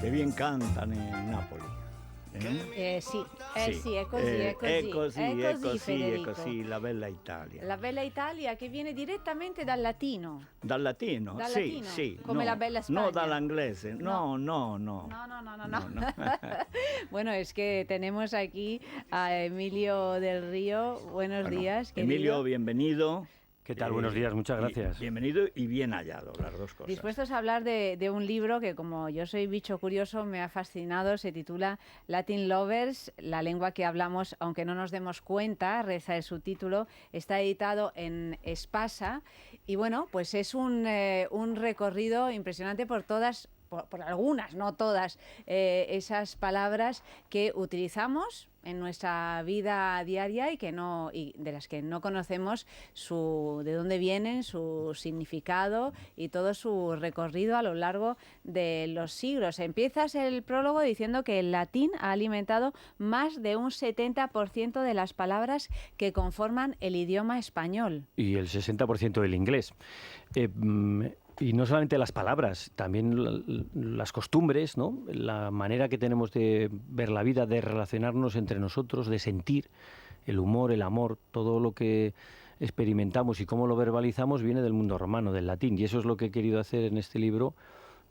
Che bien cantan in Napoli. Sì, Sì. sì, è così, è così. È così, è è così, così, è Federico. così, la bella Italia. La bella Italia che viene direttamente dal latino. Dal latino? Dal Sì, latino, sì. come no, la bella Spagna. No dall'inglese, no. No, no, no. Bueno, es que tenemos aquí a Emilio del Río. Buenos Bueno, días, Emilio, querido. bienvenido. ¿Qué tal? Buenos días, muchas gracias. Bienvenido y bien hallado, las dos cosas. Dispuestos a hablar de un libro que, como yo soy bicho curioso, me ha fascinado. Se titula Latin Lovers, la lengua que hablamos aunque no nos demos cuenta, reza el subtítulo. Está editado en Espasa y bueno, pues es un recorrido impresionante por todas, por algunas, no todas, esas palabras que utilizamos en nuestra vida diaria y de las que no conocemos de dónde vienen, su significado y todo su recorrido a lo largo de los siglos. Empiezas el prólogo diciendo que el latín ha alimentado más de un 70% de las palabras que conforman el idioma español. Y el 60% del inglés. Y no solamente las palabras, también las costumbres, ¿no? La manera que tenemos de ver la vida, de relacionarnos entre nosotros, de sentir el humor, el amor, todo lo que experimentamos y cómo lo verbalizamos viene del mundo romano, del latín. Y eso es lo que he querido hacer en este libro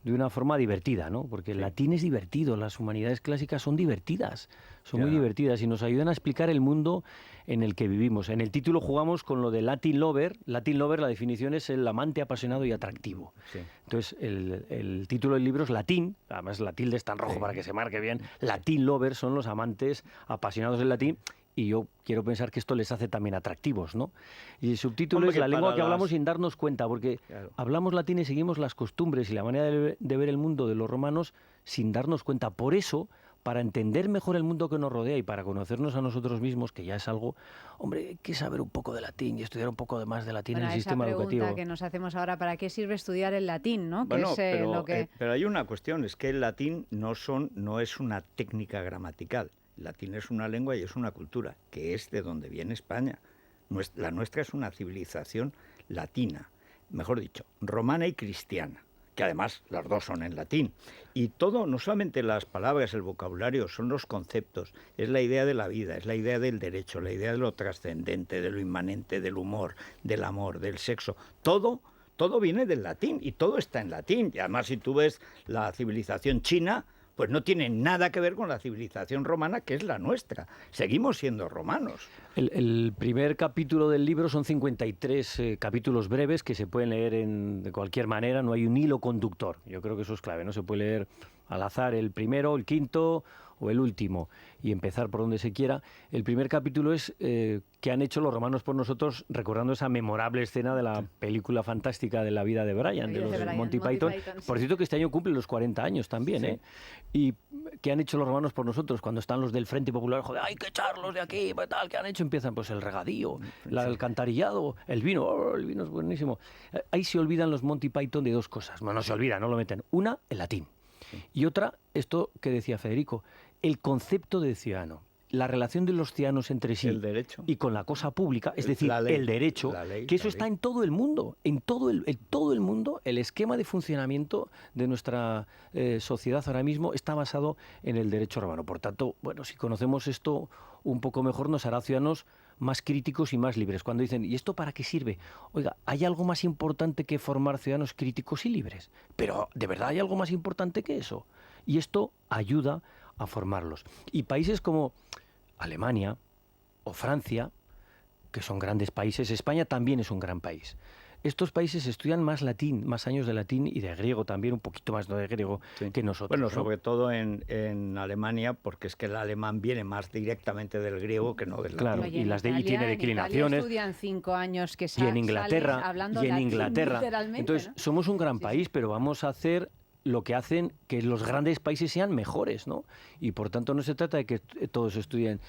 de una forma divertida, ¿no? Porque el latín es divertido, las humanidades clásicas son divertidas, son muy divertidas y nos ayudan a explicar el mundo en el que vivimos. En el título jugamos con lo de Latin Lover. Latin Lover, la definición es el amante apasionado y atractivo. Sí. Entonces, el título del libro es Latín, además la tilde está en rojo para que se marque bien. Latin Lover son los amantes apasionados del latín. Y yo quiero pensar que esto les hace también atractivos, ¿no? Y el subtítulo es la lengua que hablamos sin darnos cuenta, porque hablamos latín y seguimos las costumbres y la manera de ver el mundo de los romanos sin darnos cuenta. Por eso, para entender mejor el mundo que nos rodea y para conocernos a nosotros mismos, que ya es algo, hombre, hay que saber un poco de latín y estudiar un poco más de latín en el sistema educativo. Esa pregunta que nos hacemos ahora, ¿para qué sirve estudiar el latín, no? Bueno, pero hay una cuestión, es que el latín no es una técnica gramatical. El latín es una lengua y es una cultura, que es de donde viene España. La nuestra es una civilización latina, mejor dicho, romana y cristiana, que además las dos son en latín. Y todo, no solamente las palabras, el vocabulario, son los conceptos, es la idea de la vida, es la idea del derecho, la idea de lo trascendente, de lo inmanente, del humor, del amor, del sexo. Todo viene del latín y todo está en latín. Y además, si tú ves la civilización china, pues no tiene nada que ver con la civilización romana, que es la nuestra. Seguimos siendo romanos. El primer capítulo del libro son 53 capítulos breves que se pueden leer de cualquier manera, no hay un hilo conductor. Yo creo que eso es clave, no se puede leer al azar el primero, el quinto o el último y empezar por donde se quiera. El primer capítulo es qué han hecho los romanos por nosotros, recordando esa memorable escena de la película fantástica de la vida de Brian, de los Monty Python. Por cierto, que este año cumple los 40 años también, ¿eh? Y qué han hecho los romanos por nosotros cuando están los del Frente Popular, joder, hay que echarlos de aquí, tal, ¿qué han hecho? Empiezan pues el regadío, el alcantarillado, el vino es buenísimo. Ahí se olvidan los Monty Python de dos cosas, no se olvidan, no lo meten. Una, el latín. Y otra, esto que decía Federico, el concepto de ciudadano, la relación de los ciudadanos entre sí y con la cosa pública, es decir, el derecho, que eso está en todo el mundo, en todo el mundo, el esquema de funcionamiento de nuestra sociedad ahora mismo está basado en el derecho romano. Por tanto, bueno, si conocemos esto un poco mejor, nos hará ciudadanos más críticos y más libres. Cuando dicen, ¿y esto para qué sirve? Oiga, ¿hay algo más importante que formar ciudadanos críticos y libres? Pero, ¿de verdad hay algo más importante que eso? Y esto ayuda a formarlos. Y países como Alemania o Francia, que son grandes países, España también es un gran país. Estos países estudian más latín, más años de latín y de griego también, un poquito más de griego que nosotros. Bueno, ¿no? sobre todo en Alemania, porque es que el alemán viene más directamente del griego que no del latín. Claro, y tiene declinaciones. Estudian 5 años que y en Inglaterra, latín, entonces, ¿no? somos un gran país, pero vamos a hacer lo que hacen que los grandes países sean mejores, ¿no? Y por tanto no se trata de que todos estudien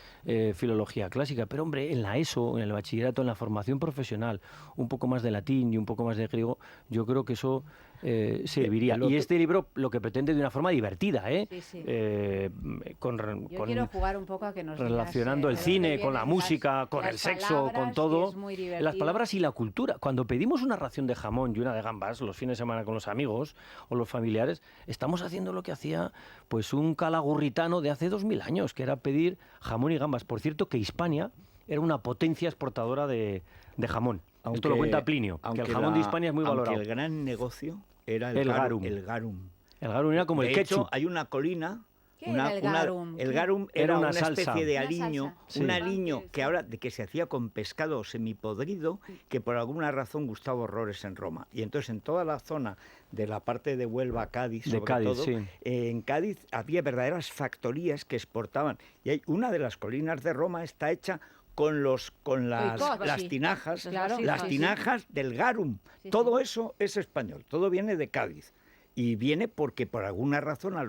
filología clásica, pero hombre, en la ESO, en el bachillerato, en la formación profesional, un poco más de latín y un poco más de griego, yo creo que eso serviría. Y este libro lo que pretende de una forma divertida, ¿eh? Sí, sí. Yo quiero jugar un poco a que nos relacionando digas, el cine con la vienen música, con las el sexo, con palabras, todo. que es muy divertido. Las palabras y la cultura. Cuando pedimos una ración de jamón y una de gambas los fines de semana con los amigos o los familiares, estamos haciendo lo que hacía pues un calagurritano de hace 2000 años, que era pedir jamón y gambas. Por cierto, que Hispania era una potencia exportadora de jamón. Esto lo cuenta Plinio, que el jamón de Hispania es muy valorado. Aunque el gran negocio era el garum. El garum. El garum era como de el hecho, ketchup. hay una colina. ¿Qué era el garum? El garum era una salsa. especie de Una aliño, salsa. Sí. un aliño que ahora de que se hacía con pescado semipodrido, que por alguna razón gustaba horrores en Roma. Y entonces en toda la zona de la parte de Huelva, Cádiz, De sobre Cádiz, todo, sí. en Cádiz había verdaderas factorías que exportaban. Y hay una de las colinas de Roma está hecha con las sí. tinajas, Claro. las Sí, sí. tinajas del garum. Sí, Todo sí. eso es español, todo viene de Cádiz. Y viene porque por alguna razón a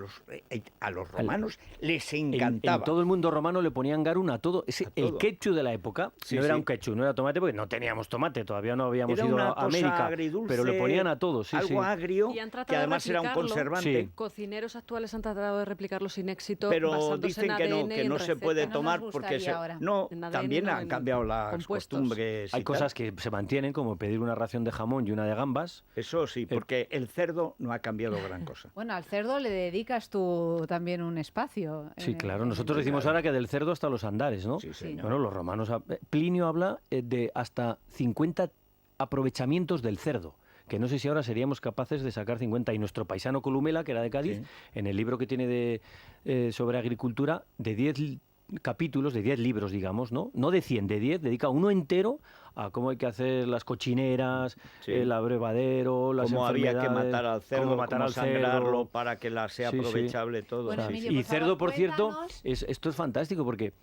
los romanos les encantaba. En todo el mundo romano le ponían garum a todo. A El todo. ketchup de la época Sí, no era sí. un ketchup, no era tomate, porque no teníamos tomate, todavía no habíamos Era ido una a cosa América. agridulce, Pero le ponían a todo, sí, algo sí. agrio, Y han tratado que de además era un replicarlo. conservante. Sí. Cocineros actuales han tratado de replicarlo sin éxito, Pero basándose dicen en que ADN no, y que en no se recetas. puede No tomar nos porque gustaría ahora. no, En ADN también no, han en cambiado las compuestos. costumbres. Hay y cosas tal. que se mantienen, como pedir una ración de jamón y una de gambas. Eso sí, porque el cerdo no ha cambiado gran cosa. Bueno, al cerdo le dedicas tú también un espacio. Sí, claro. en Nosotros el decimos libro. ahora que del cerdo hasta los andares, ¿no? Sí, señor. Bueno, los romanos... Plinio habla de hasta 50 aprovechamientos del cerdo, que no sé si ahora seríamos capaces de sacar 50. Y nuestro paisano Columela, que era de Cádiz, Sí. en el libro que tiene sobre agricultura, de 10 capítulos, de 10 libros, digamos, ¿no? No de 100, de 10, dedica uno entero a cómo hay que hacer las cochineras, Sí. el abrevadero, las Cómo había que enfermedades, matar al cerdo, cómo sangrarlo para que sea Sí, sí. aprovechable todo. Bueno, sí. Emilio, Y por favor, cerdo, por cierto, cuéntanos. esto es fantástico porque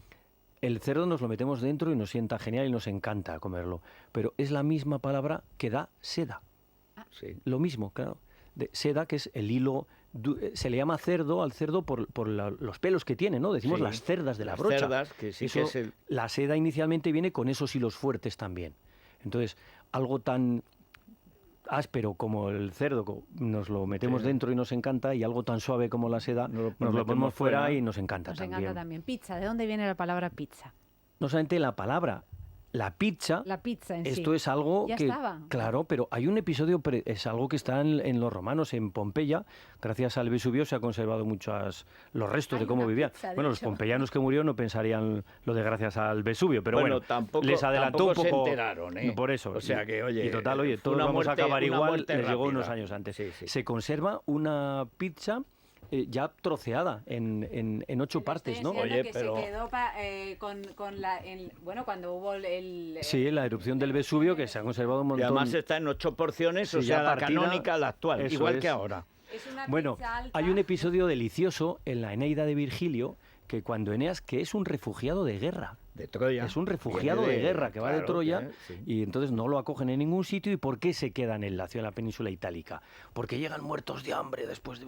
el cerdo nos lo metemos dentro y nos sienta genial y nos encanta comerlo. Pero es la misma palabra que da seda. Sí. Lo mismo, claro. De seda, que es el hilo... Se le llama cerdo al cerdo por los pelos que tiene, ¿no? Decimos Sí. las cerdas de la Las brocha. cerdas, que sí que es La seda inicialmente viene con esos hilos fuertes también. Entonces, algo tan áspero como el cerdo, nos lo metemos Sí. dentro y nos encanta, y algo tan suave como la seda, nos lo metemos ponemos fuera fuera y nos encanta Nos también. encanta también. Pizza, ¿de dónde viene la palabra pizza? No solamente la palabra, la pizza, La pizza en sí. esto es algo Ya que... estaba. Claro, pero hay un episodio, es algo que está en los romanos, en Pompeya. Gracias al Vesubio se ha conservado los restos Hay de cómo una vivían. pizza, de Bueno, los hecho. pompeyanos que murieron no pensarían lo de gracias al Vesubio, pero bueno, tampoco, les adelantó tampoco un poco. se enteraron, ¿eh? Por eso. O sea que, oye, y total, oye, fue todos una vamos muerte- a acabar una igual, muerte les llegó rápida. unos años antes. Sí, sí. Se conserva una pizza ya troceada en 8 partes, ¿no? Oye, que pero- se quedó bueno, cuando hubo el Sí, la erupción del Vesubio, que se ha conservado un Y montón. además está en 8 porciones, o Sí, sea, ya la partida, canónica, la actual, eso igual es. que ahora. es una Bueno, pizza alta. hay un episodio delicioso en la Eneida de Virgilio, que cuando Eneas, que es un refugiado de guerra, De Troya. es un refugiado Viene de guerra que va de claro, Troya, sí. y entonces no lo acogen en ningún sitio. ¿Y por qué se queda en el Lacio, en la península itálica? Porque llegan muertos de hambre después de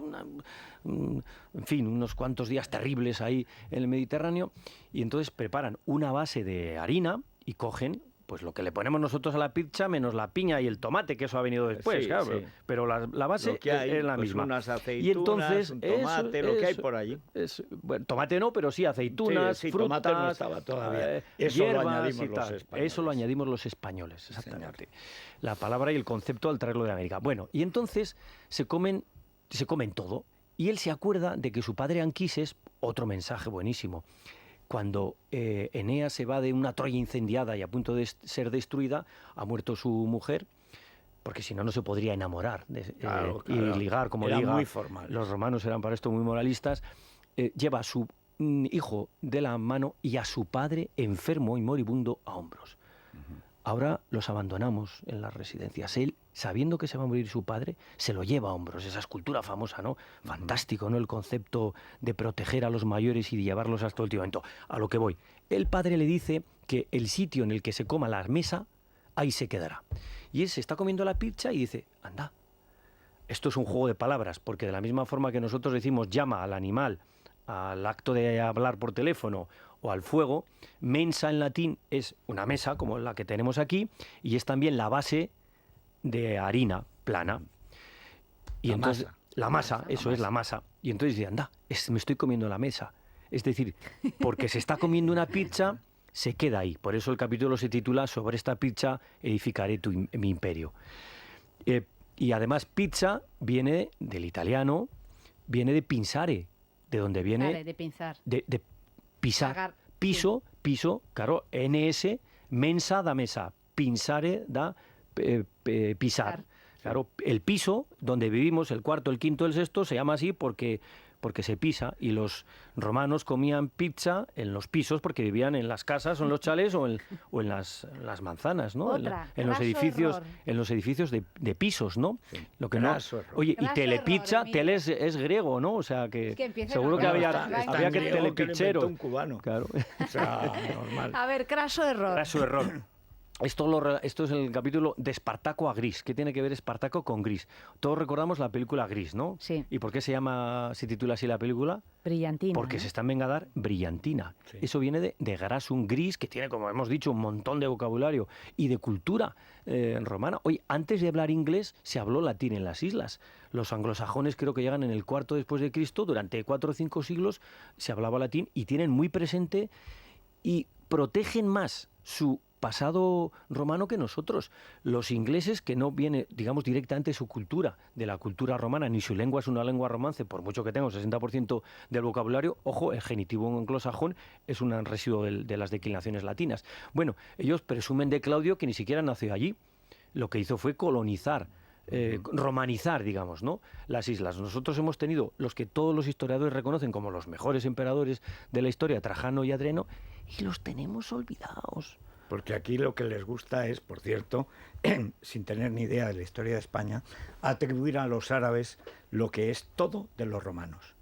en fin, unos cuantos días terribles ahí en el Mediterráneo, y entonces preparan una base de harina y cogen pues lo que le ponemos nosotros a la pizza, menos la piña y el tomate, que eso ha venido después, Sí, claro, sí. pero la base Lo que hay, es la pues misma. unas aceitunas, Y entonces, un tomate, lo que hay eso, por allí. bueno, tomate no, pero sí aceitunas, Sí, frutas, tomate no estaba todavía. Eso lo hierbas añadimos y los tal. españoles. Eso lo añadimos los españoles, Sí, exactamente. La palabra y el concepto al traerlo de América. Bueno, y entonces se comen todo. Y él se acuerda de que su padre Anquises, otro mensaje buenísimo, cuando Eneas se va de una Troya incendiada y a punto de ser destruida, ha muerto su mujer, porque si no, no se podría enamorar Claro, y claro. ligar como Eran liga. muy formales. Los romanos eran para esto muy moralistas. Lleva a su hijo de la mano y a su padre enfermo y moribundo a hombros. Ahora los abandonamos en las residencias. Él, sabiendo que se va a morir su padre, se lo lleva a hombros. Esa escultura famosa, ¿no? Fantástico, ¿no? El concepto de proteger a los mayores y de llevarlos hasta el último momento. A lo que voy. El padre le dice que el sitio en el que se coma la mesa, ahí se quedará. Y él se está comiendo la pizza y dice, anda, esto es un juego de palabras, porque de la misma forma que nosotros decimos llama al animal, al acto de hablar por teléfono o al fuego, mensa en latín es una mesa como la que tenemos aquí y es también la base de harina plana. Y La entonces, masa. la masa, eso es la masa. Y entonces dice, anda, me estoy comiendo la mesa. Es decir, porque se está comiendo una pizza, se queda ahí. Por eso el capítulo se titula Sobre esta pizza edificaré mi imperio. Y además pizza viene del italiano, viene de pinzare, de donde viene... Vale, de pinzar. De pisar. Pagar, Piso, piso, claro, NS, mensa da mesa, pinzare da pisar. Claro, el piso donde vivimos, el cuarto, el quinto, el sexto, se llama así porque se pisa, y los romanos comían pizza en los pisos porque vivían en las casas o en los chalés o en las manzanas, ¿no? En los edificios de pisos, ¿no? Sí. Lo que no. Graso error. Oye, y Graso telepizza, error, Emilio. es griego, ¿no? O sea que, Es que empieza seguro con que Graso. había Está que en griego, que lo telepizzero. inventó un cubano. Claro. O sea, normal. A ver, craso error. Graso error. Esto es el capítulo de Espartaco a Gris. ¿Qué tiene que ver Espartaco con Gris? Todos recordamos la película Gris, ¿no? Sí. ¿Y por qué se titula así la película? Brillantina. Porque ¿no? se está en Vengadar brillantina. Sí. Eso viene de grasum gris, que tiene, como hemos dicho, un montón de vocabulario y de cultura romana. Oye, antes de hablar inglés se habló latín en las islas. Los anglosajones creo que llegan en el IV después de Cristo. Durante 4 o 5 siglos se hablaba latín y tienen muy presente y protegen más su pasado romano que nosotros. Los ingleses, que no viene, digamos, directamente su cultura, de la cultura romana, ni su lengua es una lengua romance, por mucho que tenga un 60% del vocabulario, ojo, el genitivo anglosajón es un residuo de las declinaciones latinas. Bueno, ellos presumen de Claudio que ni siquiera nació allí. Lo que hizo fue colonizar, romanizar, digamos, ¿no?, las islas. Nosotros hemos tenido los que todos los historiadores reconocen como los mejores emperadores de la historia, Trajano y Adriano, y los tenemos olvidados. Porque aquí lo que les gusta es, por cierto, sin tener ni idea de la historia de España, atribuir a los árabes lo que es todo de los romanos.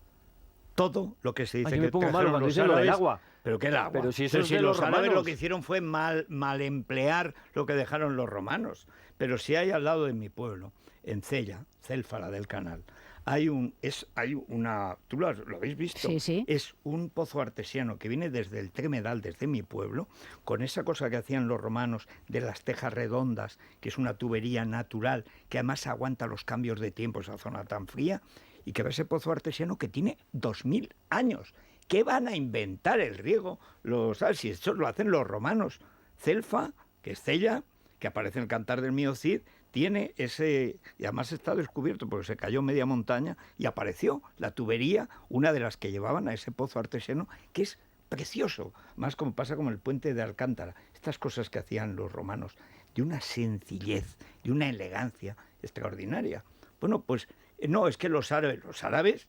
Todo lo que se dice Yo me que pongo malo trajeron cuando los dicen lo del árabes... agua. ¿Pero qué el agua? Pero si eso es de los los árabes romanos. lo que hicieron fue mal emplear lo que dejaron los romanos. Pero si hay al lado de mi pueblo, en Cella, Célfara del Canal, hay una... ¿Tú lo habéis visto? Sí, sí. Es un pozo artesiano que viene desde el Tremedal, desde mi pueblo, con esa cosa que hacían los romanos de las tejas redondas, que es una tubería natural, que además aguanta los cambios de tiempo, esa zona tan fría, y que va ese pozo artesiano que tiene 2000 años. ¿Qué van a inventar el riego? Si eso lo hacen los romanos. Celfa, que es Cella, que aparece en el Cantar del Mío Cid, tiene ese, y además está descubierto porque se cayó media montaña y apareció la tubería, una de las que llevaban a ese pozo artesiano, que es precioso, más como pasa como el puente de Alcántara. Estas cosas que hacían los romanos, de una sencillez, de una elegancia extraordinaria. Bueno, pues no, es que los árabes,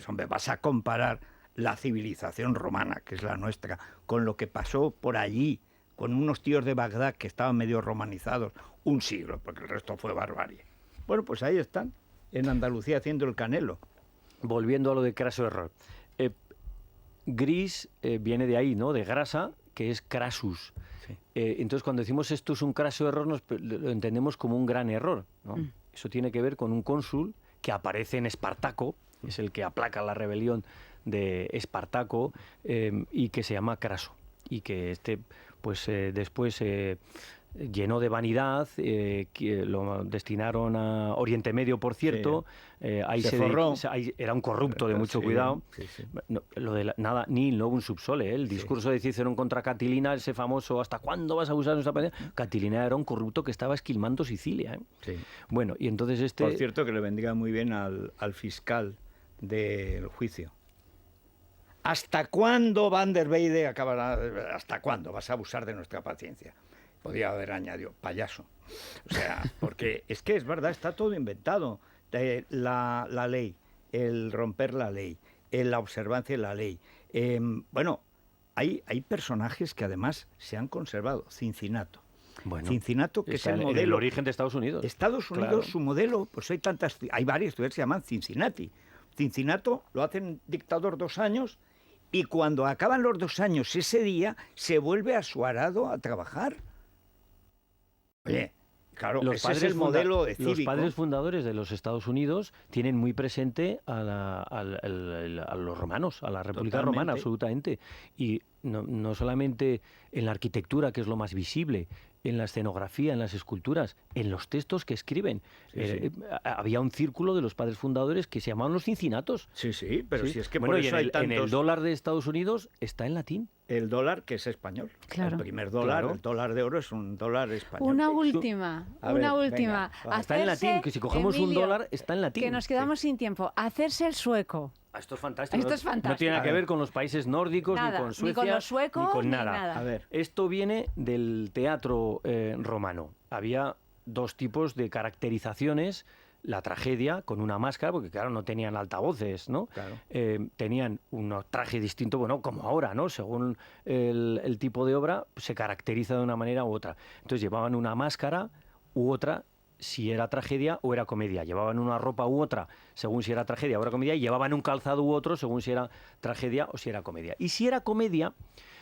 hombre, vas a comparar la civilización romana, que es la nuestra, con lo que pasó por allí, con unos tíos de Bagdad que estaban medio romanizados, un siglo, porque el resto fue barbarie. Bueno, pues ahí están, en Andalucía haciendo el canelo. Volviendo a lo de craso error. Gris viene de ahí, ¿no?, de grasa, que es crasus. Sí. Entonces, cuando decimos esto es un craso error, lo entendemos como un gran error, ¿no? Eso tiene que ver con un cónsul que aparece en Espartaco, es el que aplaca la rebelión de Espartaco, y que se llama Craso, y que pues después llenó de vanidad, que lo destinaron a Oriente Medio, por cierto. Ahí se forró. Era un corrupto de mucho Sí, cuidado. sí, sí. No, lo de nada, nil novum subsole, el discurso de Cicerón contra Catilina, ese famoso ¿hasta cuándo vas a usar nuestra paciencia? Catilina era un corrupto que estaba esquilmando Sicilia. Sí. Bueno, y entonces Por cierto, que le vendría muy bien al fiscal del juicio. ¿Hasta cuándo Van der Weyde acabará? ¿Hasta cuándo vas a abusar de nuestra paciencia? Podría haber añadido, payaso. O sea, porque es que es verdad, está todo inventado. La ley, el romper la ley, la observancia de la ley. Bueno, hay personajes que además se han conservado. Cincinnato. Bueno, Cincinnato, que es el modelo. el origen de Estados Unidos. Estados Unidos, claro. Su modelo, pues hay varias ciudades que se llaman Cincinnati. Cincinnato lo hacen dictador 2 años y cuando acaban los 2 años ese día se vuelve a su arado a trabajar. Oye, claro, ese es el modelo cívico. Los padres fundadores de los Estados Unidos tienen muy presente a los romanos, a la República Totalmente. Romana, absolutamente. Y no solamente en la arquitectura, que es lo más visible, en la escenografía, en las esculturas, en los textos que escriben. Había un círculo de los padres fundadores que se llamaban los Cincinatos. Sí, pero si es que bueno, por eso hay en el tantos... dólar de Estados Unidos está en latín. El dólar, que es español. Claro. El primer dólar, Claro. el dólar de oro es un dólar español. Una última. Venga, va. Está en latín, que si cogemos un dólar, está en latín. Que nos quedamos sin tiempo. Hacerse el sueco. Esto es fantástico. Esto es fantástico. No tiene nada que ver con los países nórdicos, Nada, ni con ni Suecia, con los suecos, ni con ni nada. nada. A ver. Esto viene del teatro romano. Había dos tipos de caracterizaciones. La tragedia, con una máscara, porque claro, no tenían altavoces, ¿no? Claro. Tenían un traje distinto, bueno, como ahora, ¿no? Según el tipo de obra, se caracteriza de una manera u otra. Entonces llevaban una máscara u otra, si era tragedia o era comedia. Llevaban una ropa u otra, según si era tragedia o era comedia, y llevaban un calzado u otro, según si era tragedia o si era comedia. Y si era comedia,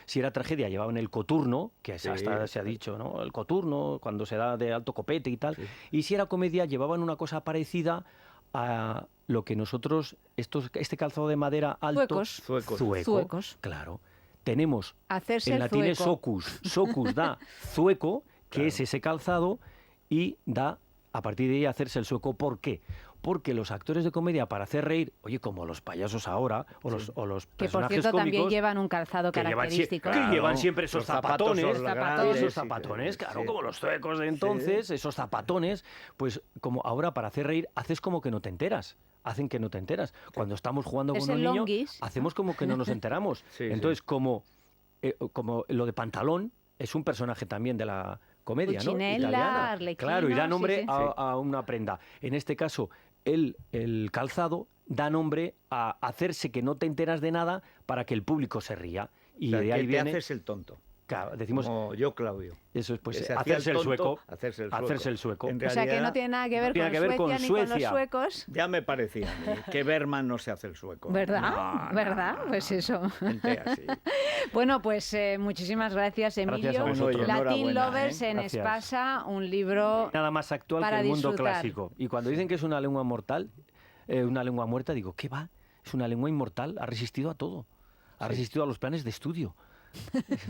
si era tragedia, llevaban el coturno, que hasta se ha dicho, ¿no? El coturno, cuando se da de alto copete y tal. Sí. Y si era comedia, llevaban una cosa parecida a lo que nosotros, este calzado de madera alto... Zuecos. Claro. Tenemos, Hacerse en latín es zueco. socus da zueco, que claro, es ese calzado, y da, a partir de ahí, hacerse el sueco. ¿Por qué? Porque los actores de comedia, para hacer reír, oye, como los payasos ahora, o los que personajes por cierto cómicos, también llevan un calzado característico. Que llevan siempre esos zapatones, grandes, claro, como los zuecos de entonces, esos zapatones, pues como ahora para hacer reír, haces como que no te enteras. Hacen que no te enteras. Cuando estamos jugando con un niño, longuis. hacemos como que no nos enteramos. Entonces, como lo de Pantalón, es un personaje también de la comedia, Puccinella, ¿no? Italiana. Arlequino, Claro, y da nombre a una prenda. En este caso, el calzado da nombre a hacerse que no te enteras de nada para que el público se ría. Y o sea, de ahí que viene... te haces el tonto. Claro, decimos... Como yo, Claudio. Eso es, pues, hacerse el sueco. En realidad, o sea, que no tiene nada que ver, con Suecia ni con los suecos. Ya me parecía a mí que Berman no se hace el sueco. ¿Verdad? No, ¿Verdad? No, pues eso. Gente así. Bueno, pues muchísimas gracias, Emilio. Gracias a vosotros. Latin Lovers en Gracias. Espasa, un libro nada más actual para que el mundo disfrutar. clásico. Y cuando dicen que es una lengua mortal, una lengua muerta, digo, ¿qué va? Es una lengua inmortal, ha resistido a todo. Ha resistido a los planes de estudio.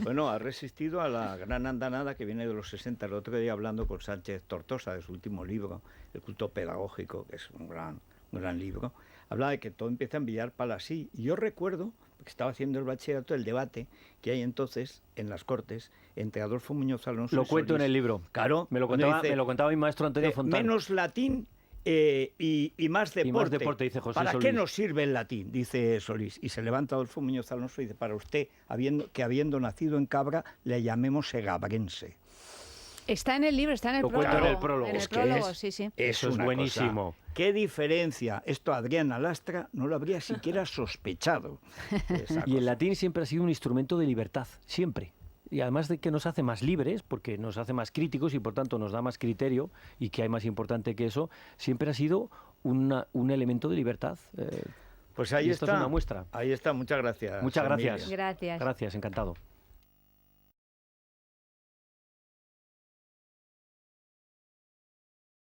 Bueno, ha resistido a la gran andanada que viene de los 60. El otro día hablando con Sánchez Tortosa de su último libro, El culto pedagógico, que es un gran libro, hablaba de que todo empieza en Villar-Palasí. Y yo recuerdo, porque estaba haciendo el bachillerato, el debate que hay entonces en las Cortes entre Adolfo Muñoz Alonso Lo y cuento Solís. en el libro. Claro. Me lo contaba mi maestro Antonio Fontán. Menos latín y más deporte. Y más deporte, dice José ¿Para Solís. qué nos sirve el latín? Dice Solís. Y se levanta Adolfo Muñoz Alonso y dice, para usted, habiendo nacido en Cabra, le llamemos segabrense. Está en el libro, está en el prólogo. Cuento en el prólogo. En el Es que prólogo, sí. Eso es buenísimo. Cosa. ¿Qué diferencia? Esto Adriana Lastra no lo habría siquiera sospechado. Y el latín siempre ha sido un instrumento de libertad, siempre. Y además de que nos hace más libres, porque nos hace más críticos y por tanto nos da más criterio, y que hay más importante que eso, siempre ha sido un elemento de libertad. Pues ahí y está. Esto es una muestra. Ahí está, muchas gracias. Muchas gracias. Gracias. Gracias, encantado.